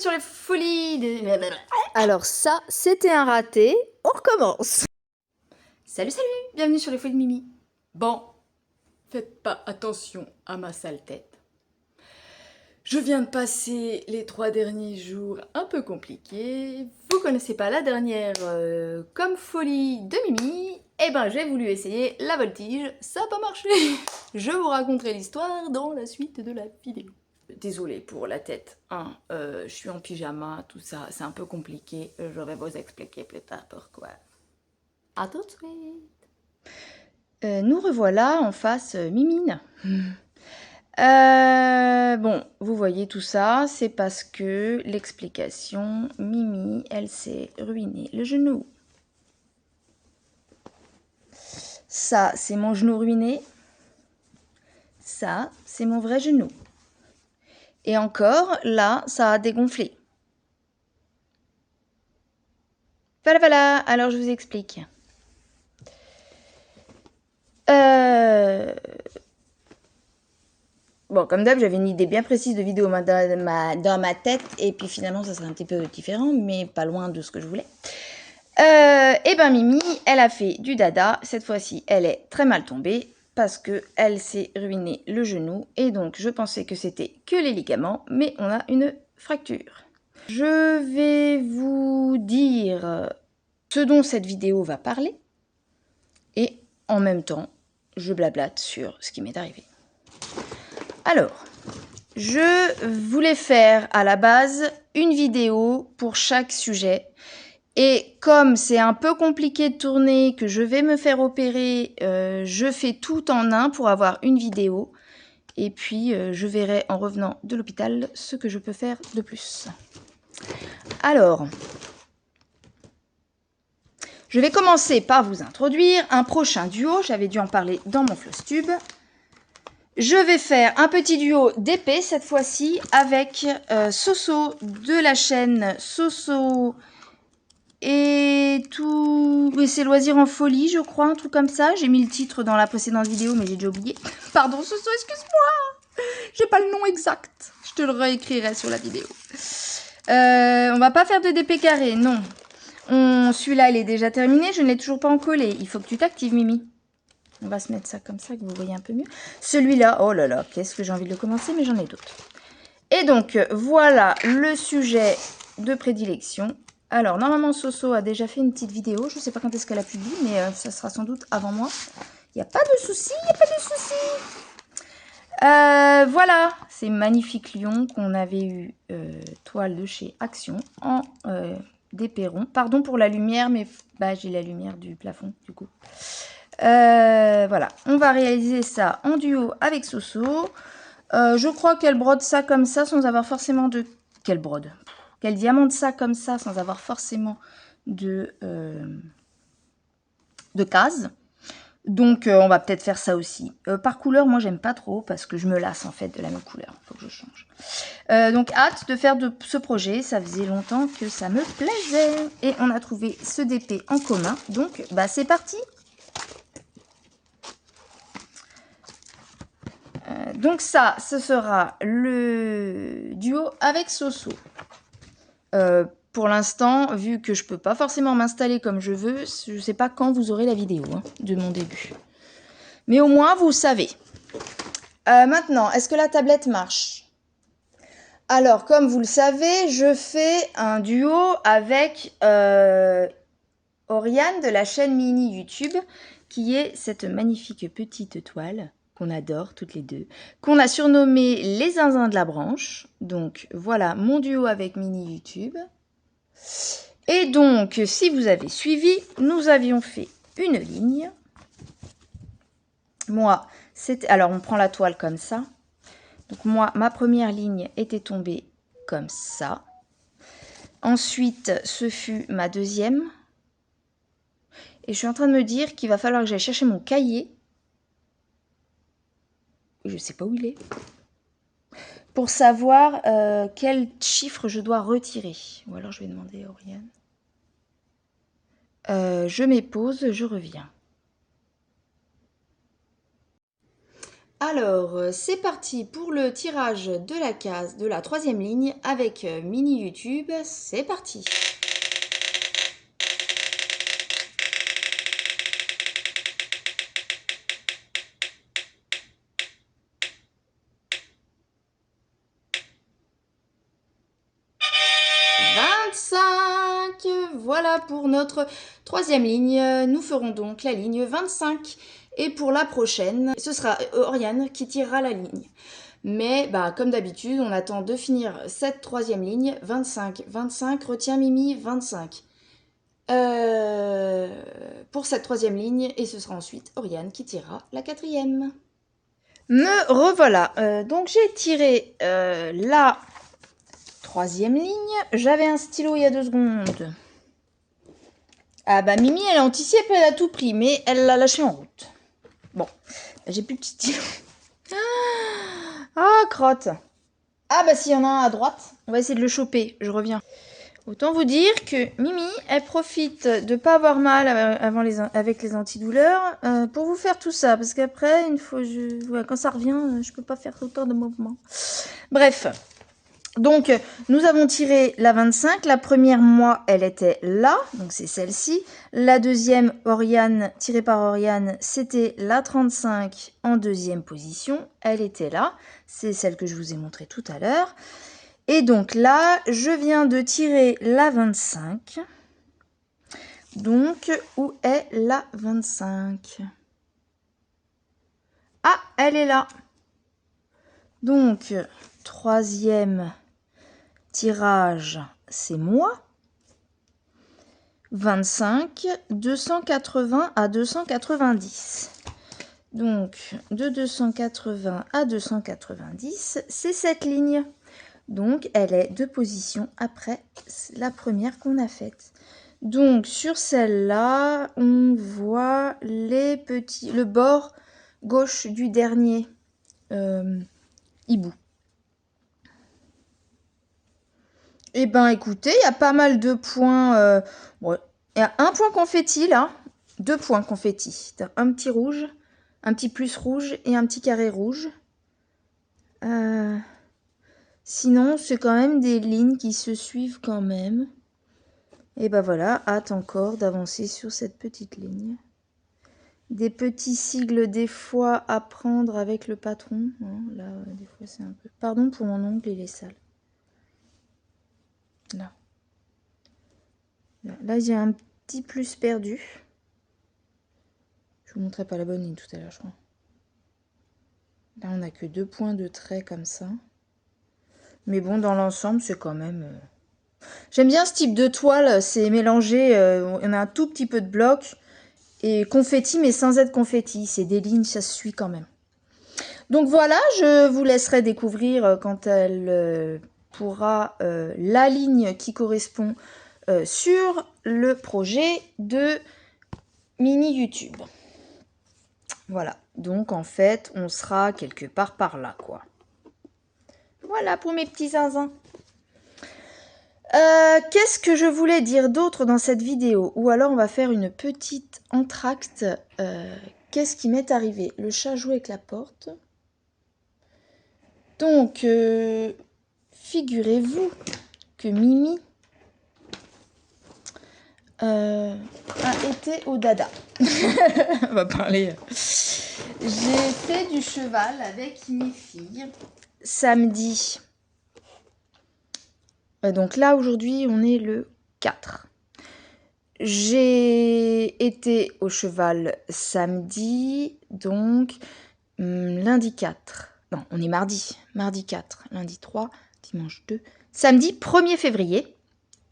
sur les folies de... Alors ça, c'était un raté. On recommence. Salut, bienvenue sur les folies de Mimi. Bon, faites pas attention à ma sale tête. Je viens de passer les 3 derniers jours un peu compliqués. Vous connaissez pas la dernière comme folie de Mimi? Eh ben j'ai voulu essayer la voltige, ça n'a pas marché. Je vous raconterai l'histoire dans la suite de la vidéo. Désolée pour la tête, hein. Je suis en pyjama, tout ça, c'est un peu compliqué. Je vais vous expliquer plus tard pourquoi. À tout de suite. Nous revoilà en face Mimine. Bon, vous voyez tout ça, c'est parce que l'explication, Mimi, elle s'est ruinée le genou. Ça, c'est mon genou ruiné. Ça, c'est mon vrai genou. Et encore, là, ça a dégonflé. Voilà, alors je vous explique. Bon, comme d'hab, j'avais une idée bien précise de vidéo dans ma tête, et puis finalement, ça serait un petit peu différent, mais pas loin de ce que je voulais. Et ben Mimi, elle a fait du dada. Cette fois-ci, elle est très mal tombée parce que elle s'est ruiné le genou, et donc je pensais que c'était que les ligaments, mais on a une fracture. Je vais vous dire ce dont cette vidéo va parler, et en même temps, je blablate sur ce qui m'est arrivé. Alors, je voulais faire à la base une vidéo pour chaque sujet. Et comme c'est un peu compliqué de tourner, que je vais me faire opérer, je fais tout en un pour avoir une vidéo. Et puis, je verrai en revenant de l'hôpital ce que je peux faire de plus. Alors, je vais commencer par vous introduire un prochain duo. J'avais dû en parler dans mon Flosstube. Je vais faire un petit duo d'épée cette fois-ci avec Soso de la chaîne Soso et tout... Oui, c'est Loisirs en folie, je crois, un truc comme ça. J'ai mis le titre dans la précédente vidéo, mais j'ai déjà oublié. Pardon Soso, excuse-moi. J'ai pas le nom exact. Je te le réécrirai sur la vidéo. On va pas faire de DP carré, non. Celui-là, il est déjà terminé. Je ne l'ai toujours pas encollé. Il faut que tu t'actives, Mimi. On va se mettre ça comme ça, que vous voyez un peu mieux. Celui-là, oh là là, qu'est-ce que j'ai envie de le commencer, mais j'en ai d'autres. Et donc, voilà le sujet de prédilection. Alors, normalement, Soso a déjà fait une petite vidéo. Je ne sais pas quand est-ce qu'elle a publié, mais ça sera sans doute avant moi. Il n'y a pas de souci, il n'y a pas de souci. Voilà, ces magnifiques lions qu'on avait eu, toile de chez Action, en dépéron. Pardon pour la lumière, mais bah, j'ai la lumière du plafond, du coup. Voilà, on va réaliser ça en duo avec Soso. Je crois qu'elle brode ça comme ça sans avoir forcément de... Qu'elle brode. Qu'elle diamante ça comme ça sans avoir forcément de cases. Donc on va peut-être faire ça aussi. Par couleur, moi j'aime pas trop parce que je me lasse en fait de la même couleur. Il faut que je change. Donc hâte de faire de ce projet. Ça faisait longtemps que ça me plaisait. Et on a trouvé ce DP en commun. Donc bah c'est parti. Donc ça, ce sera le duo avec Soso. Pour l'instant, vu que je peux pas forcément m'installer comme je veux, je sais pas quand vous aurez la vidéo de mon début. Mais au moins, vous savez. Maintenant, est-ce que la tablette marche? Alors, comme vous le savez, je fais un duo avec Oriane de la chaîne Mini YouTube, qui est cette magnifique petite toile qu'on adore toutes les deux, qu'on a surnommé les zinzins de la branche. Donc voilà mon duo avec Mini YouTube. Et donc, si vous avez suivi, nous avions fait une ligne. Moi, c'était... Alors, on prend la toile comme ça. Donc moi, ma première ligne était tombée comme ça. Ensuite, ce fut ma deuxième. Et je suis en train de me dire qu'il va falloir que j'aille chercher mon cahier. Je ne sais pas où il est. Pour savoir quel chiffre je dois retirer. Ou alors je vais demander à Oriane. Je mets pause, je reviens. Alors, c'est parti pour le tirage de la case de la 3e ligne avec Mini YouTube. C'est parti. Voilà pour notre 3e ligne. Nous ferons donc la ligne 25. Et pour la prochaine, ce sera Oriane qui tirera la ligne. Mais comme d'habitude, on attend de finir cette 3e ligne. 25, 25, retiens Mimi, 25. Pour cette 3e ligne. Et ce sera ensuite Oriane qui tirera la 4e. Me revoilà. Donc j'ai tiré la 3e ligne. J'avais un stylo il y a 2 secondes. Ah Mimi, elle anticipe, elle a tout pris, mais elle l'a lâché en route. Bon, j'ai plus de stylo. Ah, crotte. Ah s'il y en a un à droite, on va essayer de le choper, je reviens. Autant vous dire que Mimi, elle profite de pas avoir mal avec les antidouleurs pour vous faire tout ça. Parce qu'après, quand ça revient, je peux pas faire autant de mouvements. Bref. Donc, nous avons tiré la 25. La première, moi, elle était là. Donc, c'est celle-ci. La deuxième, tirée par Oriane, c'était la 35 en 2e position. Elle était là. C'est celle que je vous ai montrée tout à l'heure. Et donc là, je viens de tirer la 25. Donc, où est la 25 ? Ah, elle est là. Donc, 3e tirage, c'est moi. 25, 280 à 290. Donc, de 280 à 290, c'est cette ligne. Donc, elle est 2 positions après la première qu'on a faite. Donc, sur celle-là, on voit le bord gauche du dernier hibou. Eh écoutez, il y a pas mal de points. Il y a un point confetti, là. 2 points confetti. Un petit rouge, un petit plus rouge et un petit carré rouge. Sinon, c'est quand même des lignes qui se suivent quand même. Et voilà, hâte encore d'avancer sur cette petite ligne. Des petits sigles, des fois, à prendre avec le patron. Là, des fois, c'est un peu... Pardon pour mon ongle, il est sale. Là, j'ai un petit plus perdu. Je vous montrais pas la bonne ligne tout à l'heure, je crois. Là, on n'a que 2 points de trait comme ça. Mais bon, dans l'ensemble, c'est quand même... J'aime bien ce type de toile, c'est mélangé. On a un tout petit peu de bloc et confetti, mais sans être confetti. C'est des lignes, ça se suit quand même. Donc voilà, je vous laisserai découvrir quand elle pourra la ligne qui correspond sur le projet de Mini YouTube. Voilà, donc en fait, on sera quelque part par là, quoi. Voilà pour mes petits zinzins. Qu'est-ce que je voulais dire d'autre dans cette vidéo? Ou alors on va faire une petite entracte. Qu'est-ce qui m'est arrivé? Le chat joue avec la porte. Donc, figurez-vous que Mimi a été au dada. On va parler. J'ai fait du cheval avec mes filles samedi. Donc là, aujourd'hui, on est le 4. J'ai été au cheval samedi, donc lundi 4. Non, on est mardi. Mardi 4, lundi 3, dimanche 2. Samedi 1er février,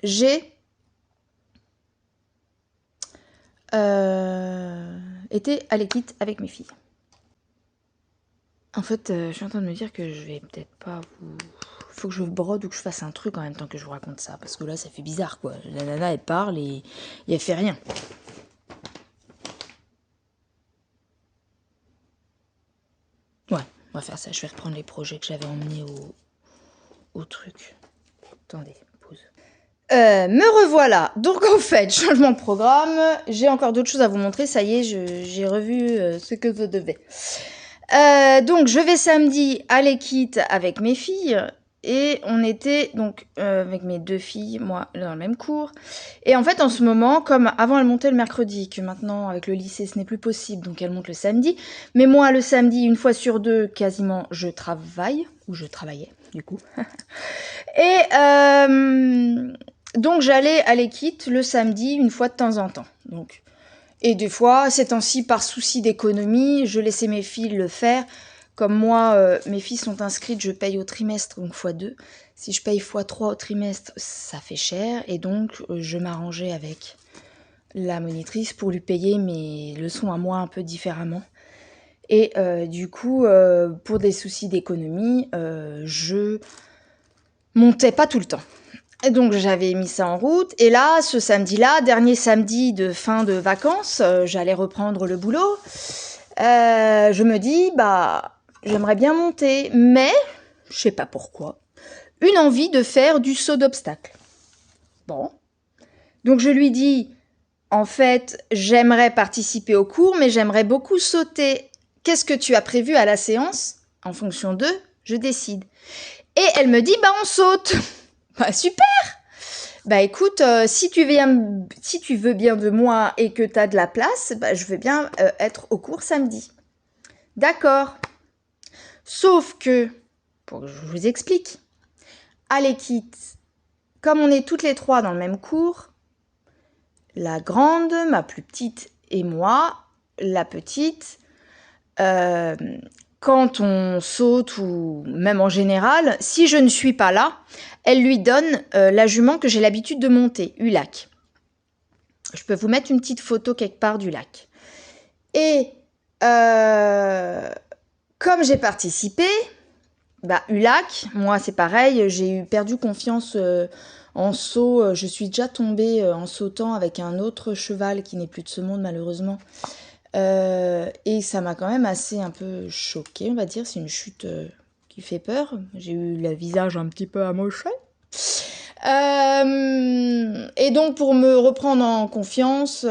j'ai été à l'équite avec mes filles. En fait, je suis en train de me dire que je vais peut-être pas vous... Faut que je brode ou que je fasse un truc en même temps que je vous raconte ça. Parce que là, ça fait bizarre, quoi. La nana, elle parle et elle fait rien. Ouais, on va faire ça. Je vais reprendre les projets que j'avais emmenés au truc. Attendez, pause. Me revoilà. Donc, en fait, changement de programme. J'ai encore d'autres choses à vous montrer. Ça y est, j'ai revu ce que je devais. Donc, je vais samedi à l'équite avec mes filles. Et on était donc avec mes 2 filles, moi, dans le même cours. Et en fait, en ce moment, comme avant elles montaient le mercredi, que maintenant avec le lycée ce n'est plus possible, donc elles montent le samedi. Mais moi, le samedi, une fois sur 2, quasiment, je travaille, ou je travaillais, du coup. Et donc j'allais à l'équite le samedi, une fois de temps en temps. Donc, et des fois, ces temps-ci, par souci d'économie, je laissais mes filles le faire. Comme moi, mes filles sont inscrites, je paye au trimestre, donc x2. Si je paye x3 au trimestre, ça fait cher. Et donc, je m'arrangeais avec la monitrice pour lui payer mes leçons à moi un peu différemment. Et du coup, pour des soucis d'économie, je montais pas tout le temps. Et donc, j'avais mis ça en route. Et là, ce samedi-là, dernier samedi de fin de vacances, j'allais reprendre le boulot. Je me dis, j'aimerais bien monter, mais, je sais pas pourquoi, une envie de faire du saut d'obstacle. Bon. Donc je lui dis, en fait, j'aimerais participer au cours, mais j'aimerais beaucoup sauter. Qu'est-ce que tu as prévu à la séance? En fonction d'eux, je décide. Et elle me dit, on saute. Super! Écoute, si tu veux bien de moi et que tu as de la place, je veux bien être au cours samedi. D'accord. Sauf que, pour que je vous explique, à l'équite, comme on est toutes les 3 dans le même cours, la grande, ma plus petite et moi, la petite, quand on saute ou même en général, si je ne suis pas là, elle lui donne la jument que j'ai l'habitude de monter, Ulac. Je peux vous mettre une petite photo quelque part du lac. Et comme j'ai participé, Ulac, moi c'est pareil, j'ai perdu confiance en saut. Je suis déjà tombée en sautant avec un autre cheval qui n'est plus de ce monde malheureusement. Et ça m'a quand même assez un peu choquée, on va dire. C'est une chute qui fait peur. J'ai eu le visage un petit peu amoché. Et donc pour me reprendre en confiance,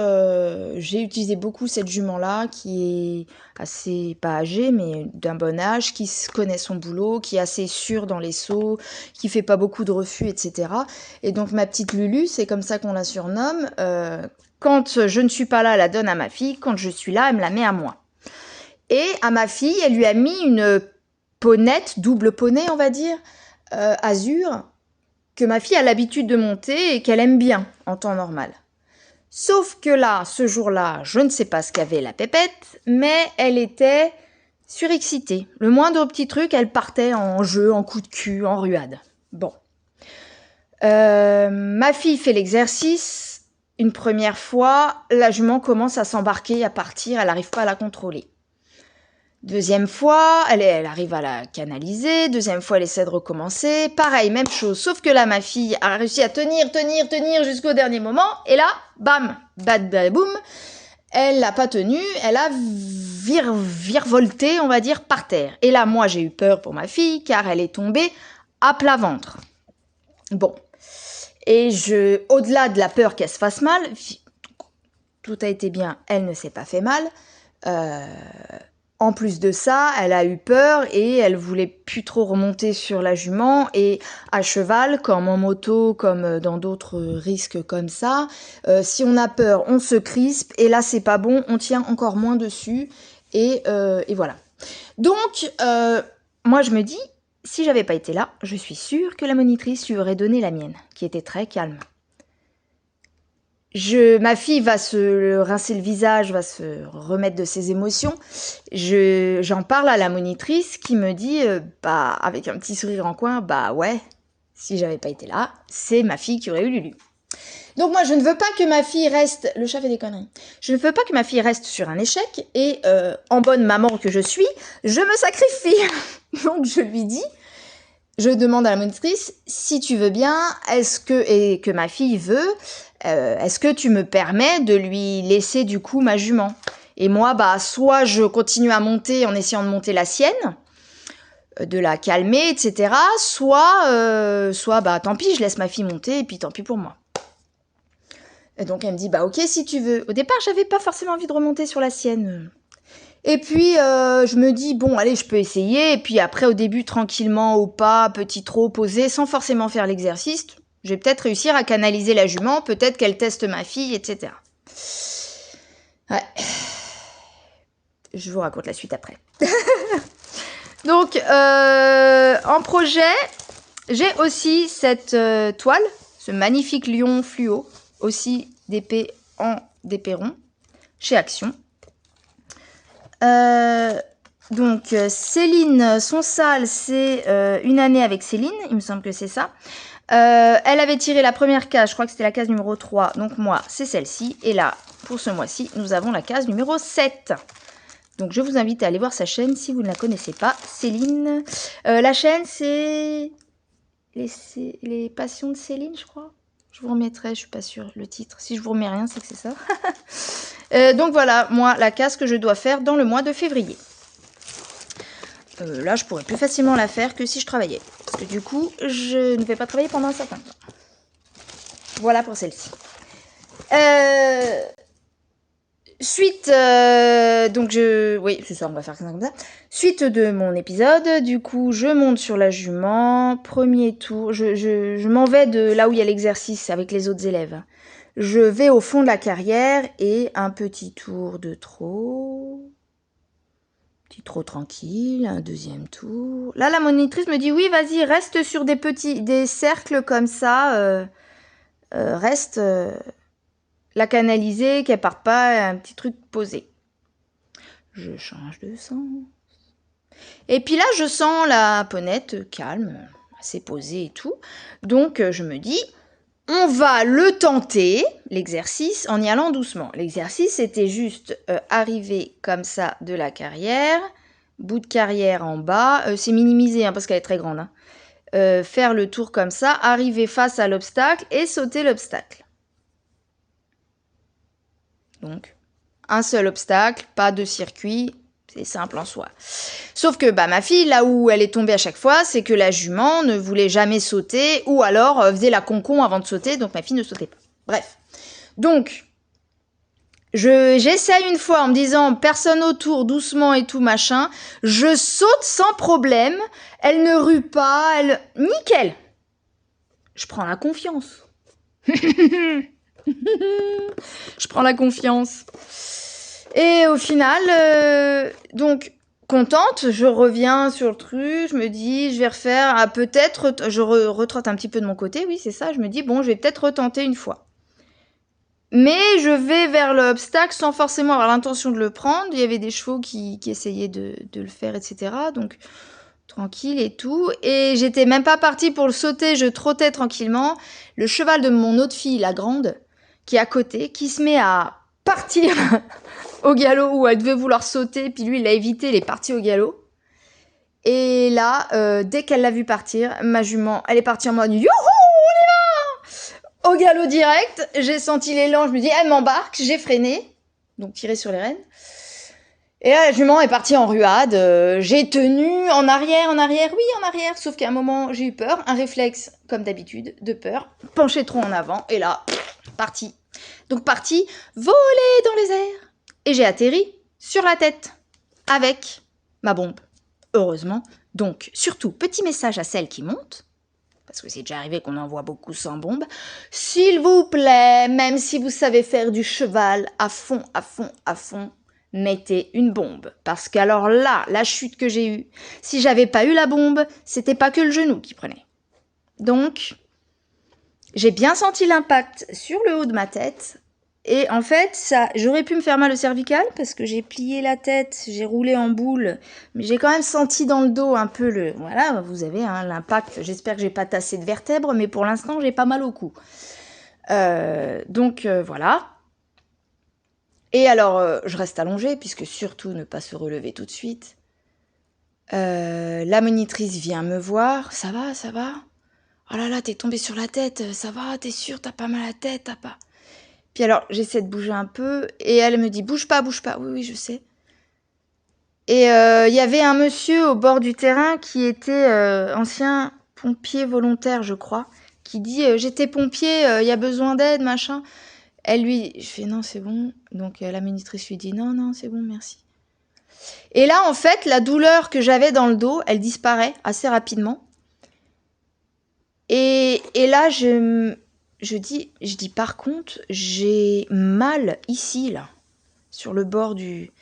j'ai utilisé beaucoup cette jument-là qui est assez, pas âgée, mais d'un bon âge, qui connaît son boulot, qui est assez sûre dans les sauts, qui fait pas beaucoup de refus, etc. Et donc ma petite Lulu, c'est comme ça qu'on la surnomme. Quand je ne suis pas là, elle la donne à ma fille. Quand je suis là, elle me la met à moi. Et à ma fille, elle lui a mis une ponette, double poney, on va dire, azur, que ma fille a l'habitude de monter et qu'elle aime bien en temps normal. Sauf que là, ce jour-là, je ne sais pas ce qu'avait la pépette, mais elle était surexcitée. Le moindre petit truc, elle partait en jeu, en coup de cul, en ruade. Bon. Ma fille fait l'exercice. Une première fois, la jument commence à s'embarquer, à partir, elle n'arrive pas à la contrôler. Deuxième fois, elle arrive à la canaliser. Deuxième fois, elle essaie de recommencer. Pareil, même chose. Sauf que là, ma fille a réussi à tenir jusqu'au dernier moment. Et là, bam, boum, elle l'a pas tenu. Elle a virevolté, on va dire, par terre. Et là, moi, j'ai eu peur pour ma fille, car elle est tombée à plat ventre. Bon. Et au-delà de la peur qu'elle se fasse mal, tout a été bien, elle ne s'est pas fait mal. En plus de ça, elle a eu peur et elle voulait plus trop remonter sur la jument. Et à cheval, comme en moto, comme dans d'autres risques comme ça, si on a peur, on se crispe. Et là, c'est pas bon, on tient encore moins dessus. Et voilà. Donc, moi, je me dis, si j'avais pas été là, je suis sûre que la monitrice lui aurait donné la mienne, qui était très calme. Ma fille va se rincer le visage, va se remettre de ses émotions. J'en parle à la monitrice qui me dit, avec un petit sourire en coin, ouais, si j'avais pas été là, c'est ma fille qui aurait eu Lulu. Donc moi, je ne veux pas que ma fille reste... Le chat fait des conneries. Je ne veux pas que ma fille reste sur un échec et, en bonne maman que je suis, je me sacrifie. Donc je lui dis, je demande à la monitrice, si tu veux bien, et que ma fille veut, est-ce que tu me permets de lui laisser du coup ma jument? Et moi, soit je continue à monter en essayant de monter la sienne, de la calmer, etc. Soit tant pis, je laisse ma fille monter et puis tant pis pour moi. Et donc elle me dit, ok si tu veux. Au départ, j'avais pas forcément envie de remonter sur la sienne. Et puis, je me dis, bon, allez, je peux essayer. Et puis après, au début, tranquillement, au pas, petit trot, posé, sans forcément faire l'exercice, je vais peut-être réussir à canaliser la jument, peut-être qu'elle teste ma fille, etc. Ouais. Je vous raconte la suite après. Donc, en projet, j'ai aussi cette toile, ce magnifique lion fluo, aussi d'épée en d'épée rond, chez Action. Donc, Céline, son sale, c'est une année avec Céline, il me semble que c'est ça. Elle avait tiré la première case, je crois que c'était la case numéro 3, donc moi, c'est celle-ci. Et là, pour ce mois-ci, nous avons la case numéro 7. Donc, je vous invite à aller voir sa chaîne si vous ne la connaissez pas, Céline. La chaîne, c'est les Passions de Céline, je crois. Je vous remettrai, je suis pas sûre, le titre. Si je vous remets rien, c'est que c'est ça. Donc voilà, moi, la case que je dois faire dans le mois de février. Là, je pourrais plus facilement la faire que si je travaillais. Parce que du coup, je ne vais pas travailler pendant un certain temps. Voilà pour celle-ci. Suite, donc oui, c'est ça, on va faire ça comme ça. Suite de mon épisode, du coup, je monte sur la jument. Premier tour, je m'en vais de là où il y a l'exercice avec les autres élèves. Je vais au fond de la carrière et un petit tour de trot. Petit trot tranquille, un deuxième tour. Là, la monitrice me dit, oui, vas-y, reste sur des cercles comme ça. Reste... la canaliser, qu'elle parte pas, un petit truc posé. Je change de sens. Et puis là, je sens la ponette calme, assez posée et tout. Donc, je me dis, on va le tenter, l'exercice, en y allant doucement. L'exercice, c'était juste arriver comme ça de la carrière, bout de carrière en bas. C'est minimisé, hein, parce qu'elle est très grande. Hein. Faire le tour comme ça, arriver face à l'obstacle et sauter l'obstacle. Donc, un seul obstacle, pas de circuit, c'est simple en soi. Sauf que ma fille, là où elle est tombée à chaque fois, c'est que la jument ne voulait jamais sauter, ou alors faisait la concon avant de sauter, donc ma fille ne sautait pas. Bref. Donc, j'essaye une fois en me disant, personne autour, doucement et tout, machin, je saute sans problème, elle ne rue pas, nickel. Je prends la confiance. Je prends la confiance. Et au final, donc, contente, je reviens sur le truc, je me dis, je vais refaire, peut-être, je retrotte un petit peu de mon côté, oui, c'est ça, je me dis, bon, je vais peut-être retenter une fois. Mais je vais vers l'obstacle sans forcément avoir l'intention de le prendre. Il y avait des chevaux qui essayaient de le faire, etc. Donc, tranquille et tout. Et j'étais même pas partie pour le sauter, je trottais tranquillement. Le cheval de mon autre fille, la grande, qui est à côté, qui se met à partir au galop où elle devait vouloir sauter, puis lui il a évité, il est parti au galop. Et là, dès qu'elle l'a vu partir, ma jument, elle est partie en mode youhou, on y va au galop direct. J'ai senti l'élan, je me dis elle m'embarque, j'ai freiné, donc tiré sur les rênes. Et là, la jument est partie en ruade, j'ai tenu en arrière, oui en arrière, sauf qu'à un moment j'ai eu peur, un réflexe comme d'habitude de peur, penché trop en avant, et là, parti. Donc parti, voler dans les airs. Et j'ai atterri sur la tête, avec ma bombe. Heureusement. Donc, surtout, petit message à celles qui montent, parce que c'est déjà arrivé qu'on en voit beaucoup sans bombe. S'il vous plaît, même si vous savez faire du cheval à fond, mettez une bombe. Parce qu'alors là, la chute que j'ai eue, si j'avais pas eu la bombe, c'était pas que le genou qui prenait. Donc, j'ai bien senti l'impact sur le haut de ma tête. Et en fait, j'aurais pu me faire mal au cervical parce que j'ai plié la tête, j'ai roulé en boule, mais j'ai quand même senti dans le dos un peu voilà, vous avez l'impact. J'espère que j'ai pas tassé de vertèbres, mais pour l'instant, j'ai pas mal au cou. Donc voilà. Et alors, je reste allongée puisque surtout ne pas se relever tout de suite. La monitrice vient me voir. Ça va? Oh là là, t'es tombée sur la tête. Ça va? T'es sûre? T'as pas mal à la tête? T'as pas... Puis alors, j'essaie de bouger un peu, et elle me dit, bouge pas. Oui, je sais. Et il y avait un monsieur au bord du terrain qui était ancien pompier volontaire, je crois, qui dit, j'étais pompier, il y a besoin d'aide, machin. Je fais, non, c'est bon. Donc la monitrice lui dit, non, c'est bon, merci. Et là, en fait, la douleur que j'avais dans le dos, elle disparaît assez rapidement. Et là, je dis, par contre, j'ai mal ici, là, sur le bord du...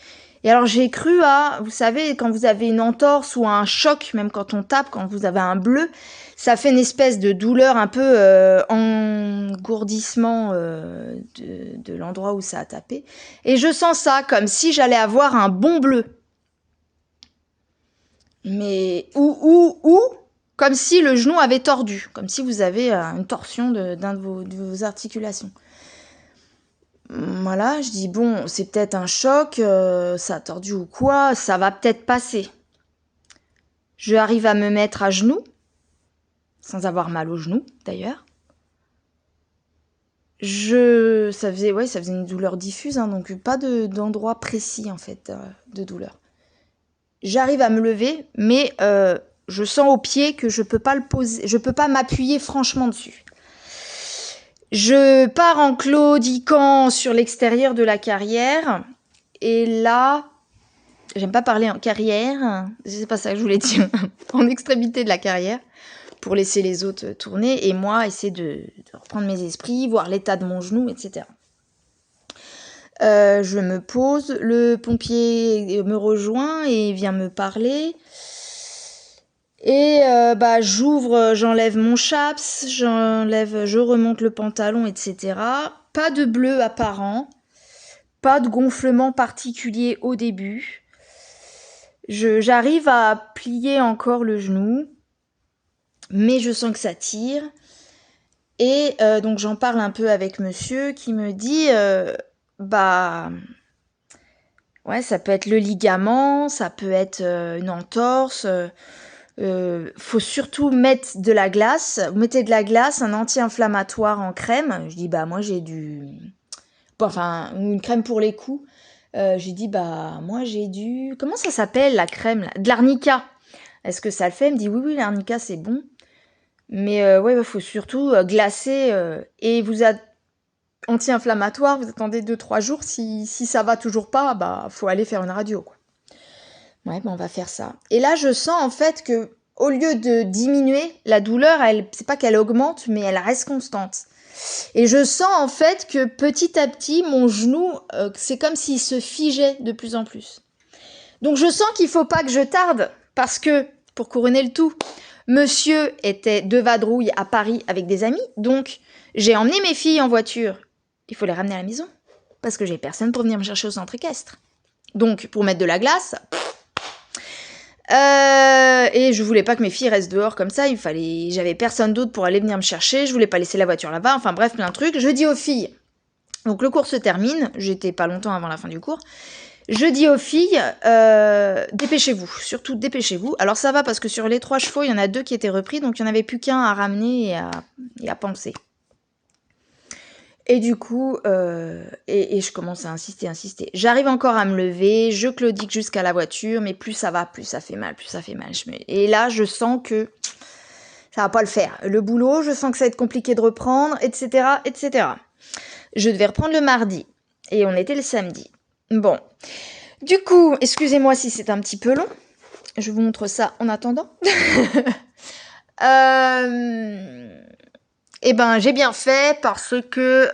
Et alors, j'ai cru à, vous savez, quand vous avez une entorse ou un choc, même quand on tape, quand vous avez un bleu, ça fait une espèce de douleur un peu engourdissement de l'endroit où ça a tapé. Et je sens ça comme si j'allais avoir un bon bleu. Mais ou comme si le genou avait tordu, comme si vous avez une torsion de vos articulations. Voilà, je dis bon, c'est peut-être un choc, ça a tordu ou quoi, ça va peut-être passer. Je arrive à me mettre à genoux, sans avoir mal au genou d'ailleurs. Ça faisait une douleur diffuse, hein, donc pas d'endroit précis en fait de douleur. J'arrive à me lever, mais je sens au pied que je peux pas le poser, je peux pas m'appuyer franchement dessus. Je pars en claudiquant sur l'extérieur de la carrière, et là, j'aime pas parler en carrière, c'est pas ça que je voulais dire, en extrémité de la carrière, pour laisser les autres tourner, et moi essayer de reprendre mes esprits, voir l'état de mon genou, etc. Je me pose, le pompier me rejoint et vient me parler. Et j'ouvre, j'enlève mon chaps, je remonte le pantalon, etc. Pas de bleu apparent, pas de gonflement particulier au début. J'arrive à plier encore le genou, mais je sens que ça tire. Et donc j'en parle un peu avec monsieur qui me dit, ouais, ça peut être le ligament, ça peut être une entorse. Faut surtout mettre de la glace. Vous mettez de la glace, un anti-inflammatoire en crème. Je dis moi j'ai une crème pour les coups. J'ai dit moi j'ai comment ça s'appelle la crème là, de l'arnica. Est-ce que ça le fait? Elle me dit oui l'arnica c'est bon. Mais faut surtout glacer et vous anti-inflammatoire, vous attendez 2-3 jours. Si ça va toujours pas, faut aller faire une radio quoi. Ouais, on va faire ça. Et là, je sens en fait que au lieu de diminuer, la douleur, c'est pas qu'elle augmente, mais elle reste constante. Et je sens en fait que petit à petit, mon genou, c'est comme s'il se figeait de plus en plus. Donc je sens qu'il faut pas que je tarde, parce que, pour couronner le tout, monsieur était de vadrouille à Paris avec des amis, donc j'ai emmené mes filles en voiture. Il faut les ramener à la maison, parce que j'ai personne pour venir me chercher au centre équestre. Donc, pour mettre de la glace... et je voulais pas que mes filles restent dehors comme ça, j'avais personne d'autre pour aller venir me chercher, je voulais pas laisser la voiture là-bas, enfin bref, plein de trucs. Je dis aux filles, donc le cours se termine, j'étais pas longtemps avant la fin du cours, je dis aux filles, dépêchez-vous, surtout dépêchez-vous. Alors ça va parce que sur les 3 chevaux, il y en a 2 qui étaient repris, donc il n'y en avait plus qu'un à ramener et à panser. Et du coup, et je commence à insister. J'arrive encore à me lever, je claudique jusqu'à la voiture, mais plus ça va, plus ça fait mal. Et là, je sens que ça va pas le faire. Le boulot, je sens que ça va être compliqué de reprendre, etc., etc. Je devais reprendre le mardi, et on était le samedi. Bon. Du coup, excusez-moi si c'est un petit peu long. Je vous montre ça en attendant. J'ai bien fait parce que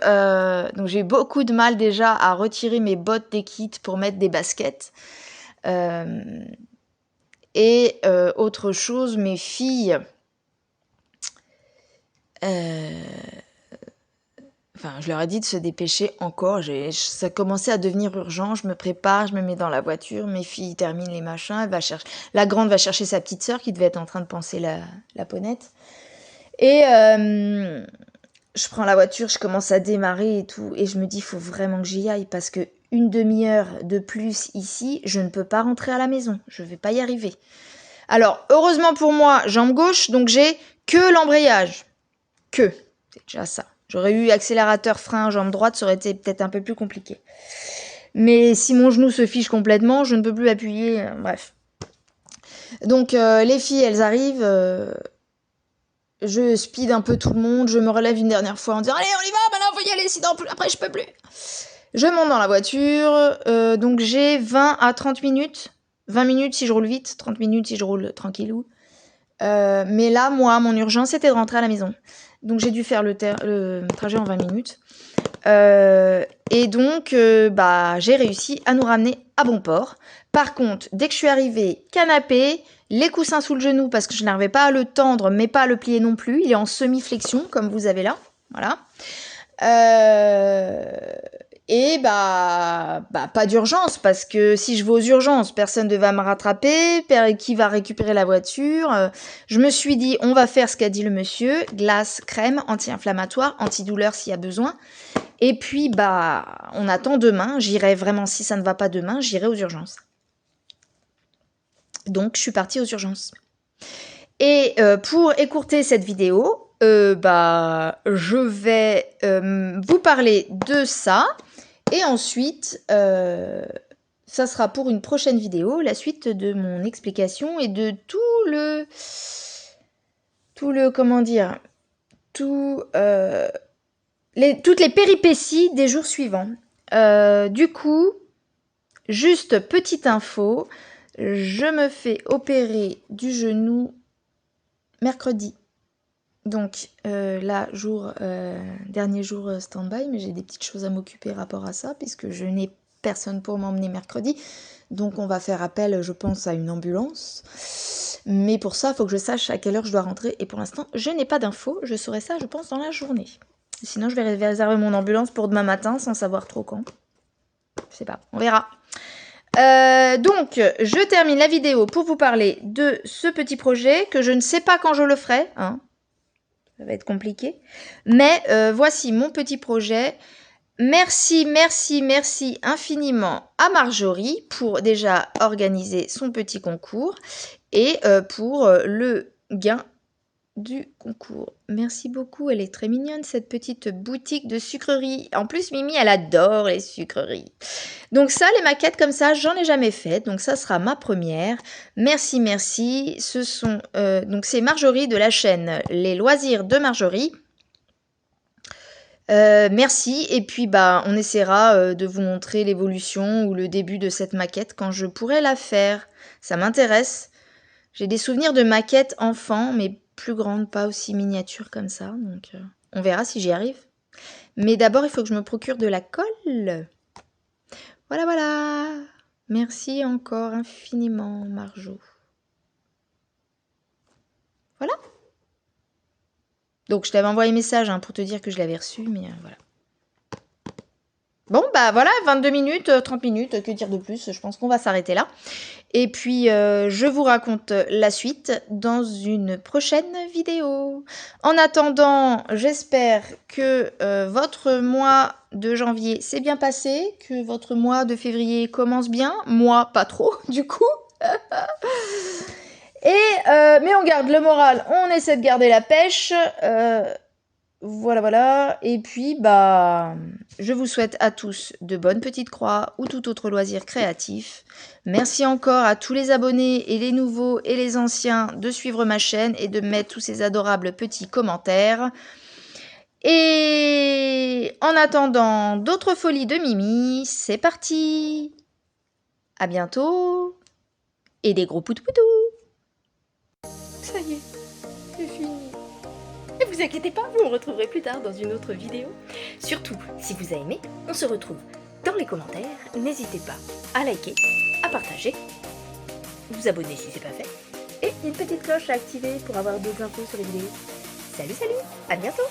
donc j'ai beaucoup de mal déjà à retirer mes bottes des kits pour mettre des baskets. Autre chose, mes filles... je leur ai dit de se dépêcher encore. Ça commençait à devenir urgent. Je me prépare, je me mets dans la voiture. Mes filles terminent les machins. La grande va chercher sa petite sœur qui devait être en train de panser la ponette. Et je prends la voiture, je commence à démarrer et tout. Et je me dis, il faut vraiment que j'y aille parce que une demi-heure de plus ici, je ne peux pas rentrer à la maison. Je ne vais pas y arriver. Alors, heureusement pour moi, jambe gauche, donc j'ai que l'embrayage. C'est déjà ça. J'aurais eu accélérateur, frein, jambe droite, ça aurait été peut-être un peu plus compliqué. Mais si mon genou se fiche complètement, je ne peux plus appuyer, bref. Donc les filles, elles arrivent, je speed un peu tout le monde, je me relève une dernière fois en disant « Allez, on y va, maintenant faut y aller, sinon après je peux plus ». Je monte dans la voiture, donc j'ai 20 à 30 minutes 20 minutes si je roule vite, 30 minutes si je roule tranquillou. Mais là, moi, mon urgence, c'était de rentrer à la maison. Donc, j'ai dû faire le trajet en 20 minutes. Et donc, j'ai réussi à nous ramener à bon port. Par contre, dès que je suis arrivée, canapé, les coussins sous le genou parce que je n'arrivais pas à le tendre, mais pas à le plier non plus. Il est en semi-flexion, comme vous avez là. Voilà. Et pas d'urgence, parce que si je vais aux urgences, personne ne va me rattraper, qui va récupérer la voiture. Je me suis dit, on va faire ce qu'a dit le monsieur, glace, crème, anti-inflammatoire, antidouleur s'il y a besoin. Et puis, on attend demain, j'irai vraiment, si ça ne va pas demain, j'irai aux urgences. Donc, je suis partie aux urgences. Et pour écourter cette vidéo, je vais vous parler de ça. Et ensuite, ça sera pour une prochaine vidéo, la suite de mon explication et de toutes les péripéties des jours suivants. Du coup, juste petite info, je me fais opérer du genou mercredi. Donc là, dernier jour stand-by, mais j'ai des petites choses à m'occuper rapport à ça, puisque je n'ai personne pour m'emmener mercredi. Donc on va faire appel, je pense, à une ambulance. Mais pour ça, il faut que je sache à quelle heure je dois rentrer. Et pour l'instant, je n'ai pas d'infos. Je saurai ça, je pense, dans la journée. Sinon, je vais réserver mon ambulance pour demain matin, sans savoir trop quand. Je sais pas, on verra. Donc, je termine la vidéo pour vous parler de ce petit projet, que je ne sais pas quand je le ferai, hein. Ça va être compliqué. Mais voici mon petit projet. Merci infiniment à Marjorie pour déjà organiser son petit concours et pour le gain du concours. Merci beaucoup, elle est très mignonne cette petite boutique de sucreries. En plus, Mimi, elle adore les sucreries. Donc ça, les maquettes comme ça, j'en ai jamais fait. Donc ça sera ma première. Merci. Ce sont donc c'est Marjorie de la chaîne Les Loisirs de Marjorie. Merci. Et puis on essaiera de vous montrer l'évolution ou le début de cette maquette quand je pourrai la faire. Ça m'intéresse. J'ai des souvenirs de maquettes enfants, mais plus grandes, pas aussi miniatures comme ça. Donc on verra si j'y arrive. Mais d'abord, il faut que je me procure de la colle. Voilà. Merci encore infiniment, Marjo. Voilà. Donc, je t'avais envoyé un message pour te dire que je l'avais reçu, mais voilà. Bon, voilà, 22 minutes, 30 minutes, que dire de plus? Je pense qu'on va s'arrêter là. Et puis, je vous raconte la suite dans une prochaine vidéo. En attendant, j'espère que votre mois de janvier s'est bien passé, que votre mois de février commence bien. Moi, pas trop, du coup. Mais on garde le moral, on essaie de garder la pêche. Voilà. Et puis, je vous souhaite à tous de bonnes petites croix ou tout autre loisir créatif. Merci encore à tous les abonnés et les nouveaux et les anciens de suivre ma chaîne et de mettre tous ces adorables petits commentaires. Et en attendant d'autres folies de Mimi, c'est parti! À bientôt! Et des gros pout-poutous! Ça y est, c'est fini. Ne vous inquiétez pas, vous me retrouverez plus tard dans une autre vidéo. Surtout, si vous avez aimé, on se retrouve dans les commentaires. N'hésitez pas à liker, à partager, vous abonner si c'est pas fait, et une petite cloche à activer pour avoir des infos sur les vidéos. Salut, à bientôt!